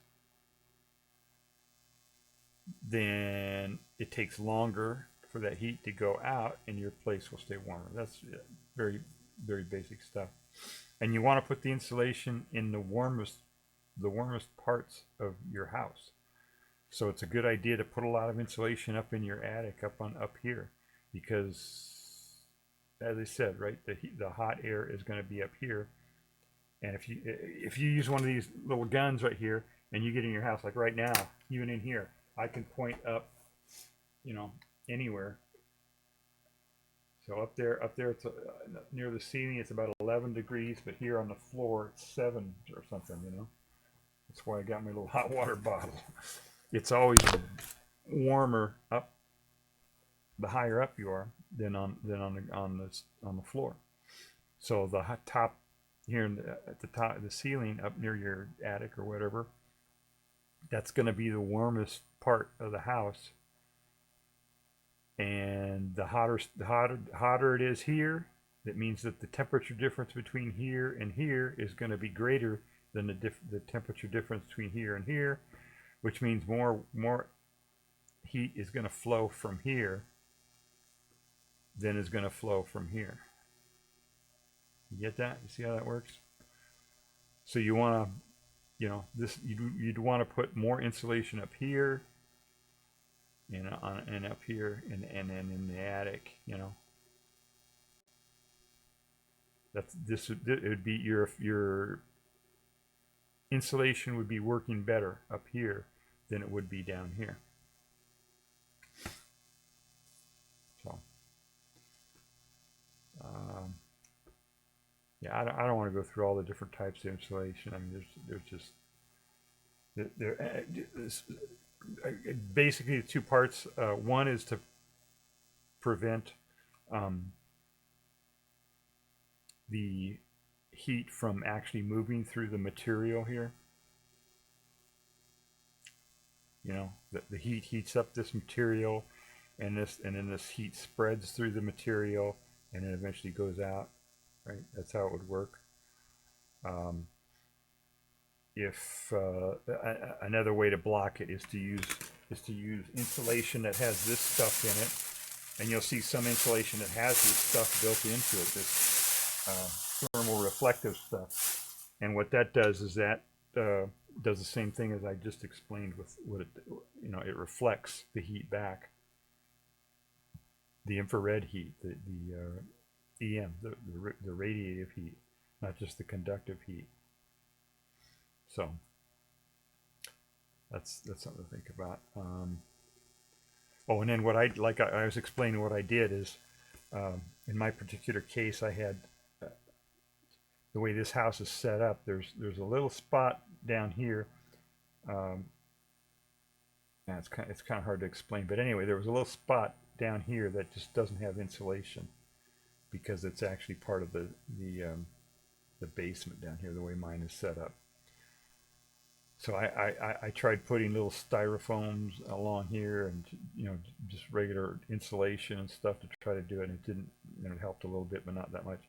then it takes longer for that heat to go out and your place will stay warmer. That's very, very basic stuff. And you want to put the insulation in the warmest parts of your house. So it's a good idea to put a lot of insulation up in your attic, up here, because as I said, right, the hot air is going to be up here. And if you use one of these little guns right here and you get in your house, like right now, even in here, I can point up, anywhere. So up there, it's near the ceiling, it's about 11 degrees, but here on the floor, it's 7 or something. That's why I got my little hot water bottle. It's always warmer up, the higher up you are, than on the floor. So the top here at the top of the ceiling up near your attic or whatever, that's going to be the warmest part of the house. And the hotter it is here, that means that the temperature difference between here and here is going to be greater than the temperature difference between here and here, which means more heat is going to flow from here than is going to flow from here. You get that? You see how that works? So you want to, you'd want to put more insulation up here, and up here, and then in the attic. It would be your insulation would be working better up here than it would be down here. So, yeah, I don't want to go through all the different types of insulation. I mean, there's just basically the two parts. One is to prevent the heat from actually moving through the material here. The heat heats up this material, and then this heat spreads through the material, and then eventually goes out. Right? That's how it would work. If another way to block it is to use insulation that has this stuff in it, and you'll see some insulation that has this stuff built into it, this thermal reflective stuff. And what that does is that does the same thing as I just explained with what it reflects the heat back, the infrared heat, the EM, the radiative heat, not just the conductive heat. So that's something to think about. And then I was explaining what I did is, in my particular case, I had the way this house is set up. There's a little spot down here. It's kind of hard to explain, but anyway, there was a little spot down here that just doesn't have insulation because it's actually part of the basement down here, the way mine is set up. So I tried putting little styrofoams along here, and just regular insulation and stuff to try to do it, and it didn't. It helped a little bit, but not that much.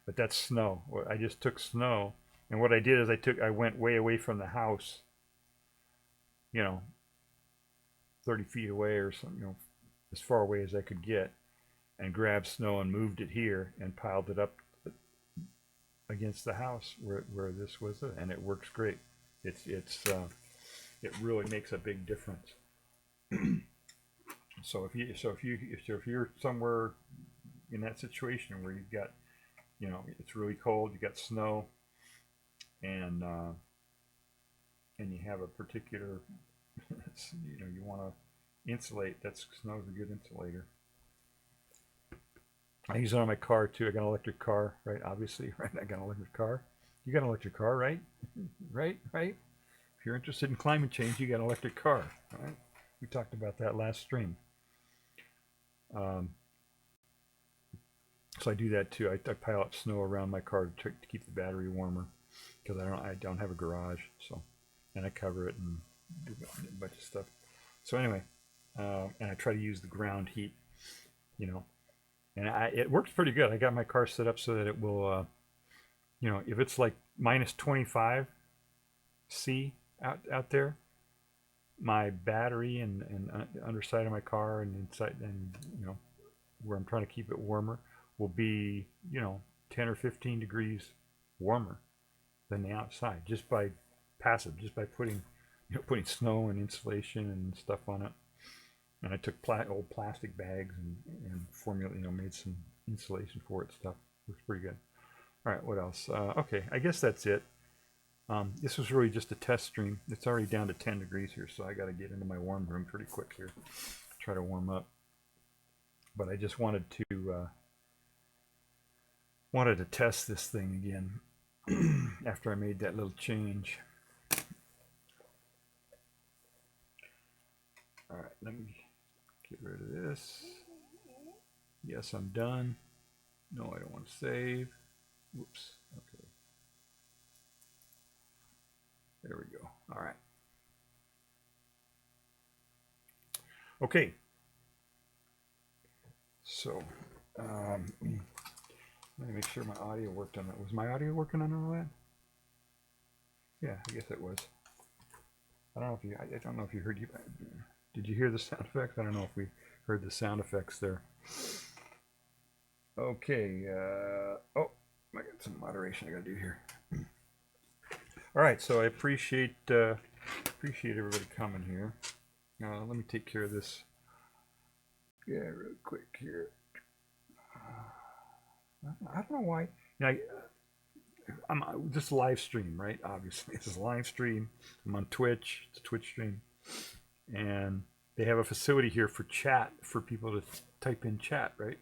But that's snow. I just took snow, and what I did is I went way away from the house, 30 feet away or something, as far away as I could get, and grabbed snow and moved it here and piled it up against the house where this was, and it works great. It really makes a big difference. So if you're somewhere in that situation where you've got, it's really cold, you got snow, and you have a particular, you want to insulate. Snow's a good insulator. I use it on my car too. I got an electric car, right? Obviously, right? I got an electric car. You got an electric car, right? Right? If you're interested in climate change, you got an electric car, right? We talked about that last stream. So I do that too. I pile up snow around my car to keep the battery warmer, because I don't have a garage, so, and I cover it and do a bunch of stuff. So anyway, and I try to use the ground heat, and it works pretty good. I got my car set up so that it will, if it's like minus 25 C out there, my battery and underside of my car and inside, and where I'm trying to keep it warmer, will be 10 or 15 degrees warmer than the outside, just by putting putting snow and insulation and stuff on it. And I took old plastic bags and formula, made some insulation for it. Stuff looks pretty good. All right, what else? Okay, I guess that's it. This was really just a test stream. It's already down to 10 degrees here, so I got to get into my warm room pretty quick here. Try to warm up. But I just wanted to test this thing again after I made that little change. All right, let me get rid of this. Yes, I'm done. No, I don't want to save. Whoops. Okay. There we go. All right. Okay. So, let me make sure my audio worked on that. Was my audio working on all that? Yeah, I guess it was. I don't know if you heard. Did you hear the sound effects? I don't know if we heard the sound effects there. Okay. Oh, I got some moderation I got to do here. All right, so I appreciate everybody coming here. Let me take care of this. Yeah, real quick here. I don't know why. I'm just live stream, right? Obviously, this is a live stream. I'm on Twitch. It's a Twitch stream, and they have a facility here for chat, for people to type in chat, right?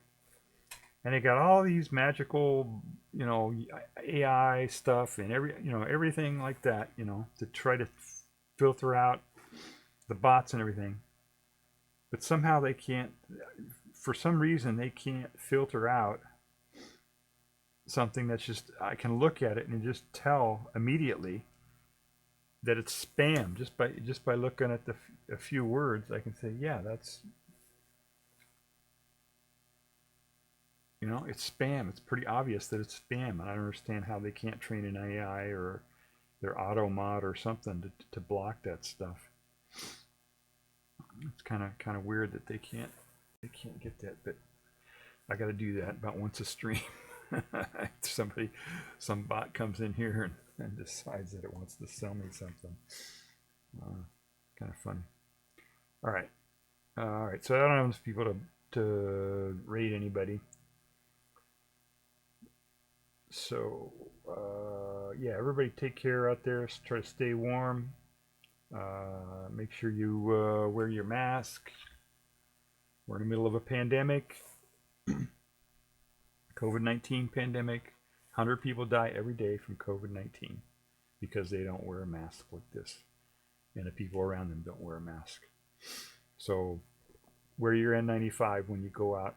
And they got all these magical, AI stuff and everything like that, to try to filter out the bots and everything. But somehow they can't, for some reason, they can't filter out something that's just, I can look at it and just tell immediately that it's spam just by looking at a few words. I can say, yeah, that's, it's spam. It's pretty obvious that it's spam, and I don't understand how they can't train an AI or their auto mod or something to block that stuff. It's kind of weird that they can't get that, but I got to do that about once a stream. Some bot comes in here and decides that it wants to sell me something. Kind of funny. All right. So I don't have enough people to rate anybody. So yeah, everybody take care out there. Try to stay warm. Make sure you wear your mask. We're in the middle of a pandemic. COVID-19 pandemic. 100 people die every day from COVID-19 because they don't wear a mask like this, and the people around them don't wear a mask. So wear your N95 when you go out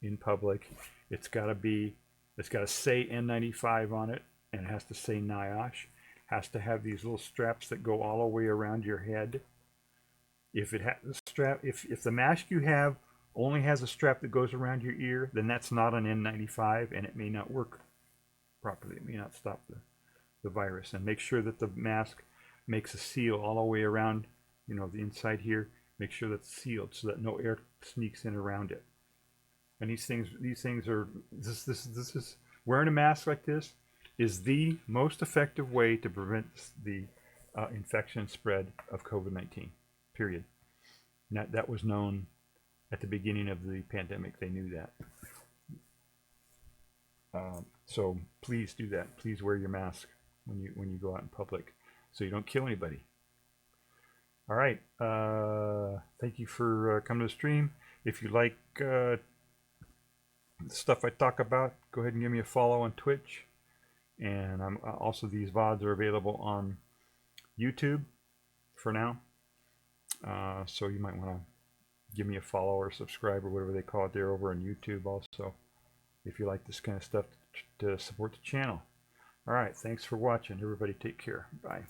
in public. It's got to say N95 on it, and it has to say NIOSH. Has to have these little straps that go all the way around your head. If it has the strap, if the mask you have only has a strap that goes around your ear, then that's not an N95, and it may not work properly. It may not stop the virus. And make sure that the mask makes a seal all the way around, you know, the inside here. Make sure that's sealed so that no air sneaks in around it. And these things are, this is, wearing a mask like this is the most effective way to prevent the infection spread of COVID-19, period. And that was known at the beginning of the pandemic. They knew that. So please do that. Please wear your mask when you go out in public so you don't kill anybody. All right. Thank you for coming to the stream. If you like the stuff I talk about, go ahead and give me a follow on Twitch. And I'm also, these VODs are available on YouTube for now. So you might want to give me a follow or subscribe or whatever they call it there over on YouTube also, if you like this kind of stuff, to support the channel. All right, thanks for watching. Everybody take care. Bye.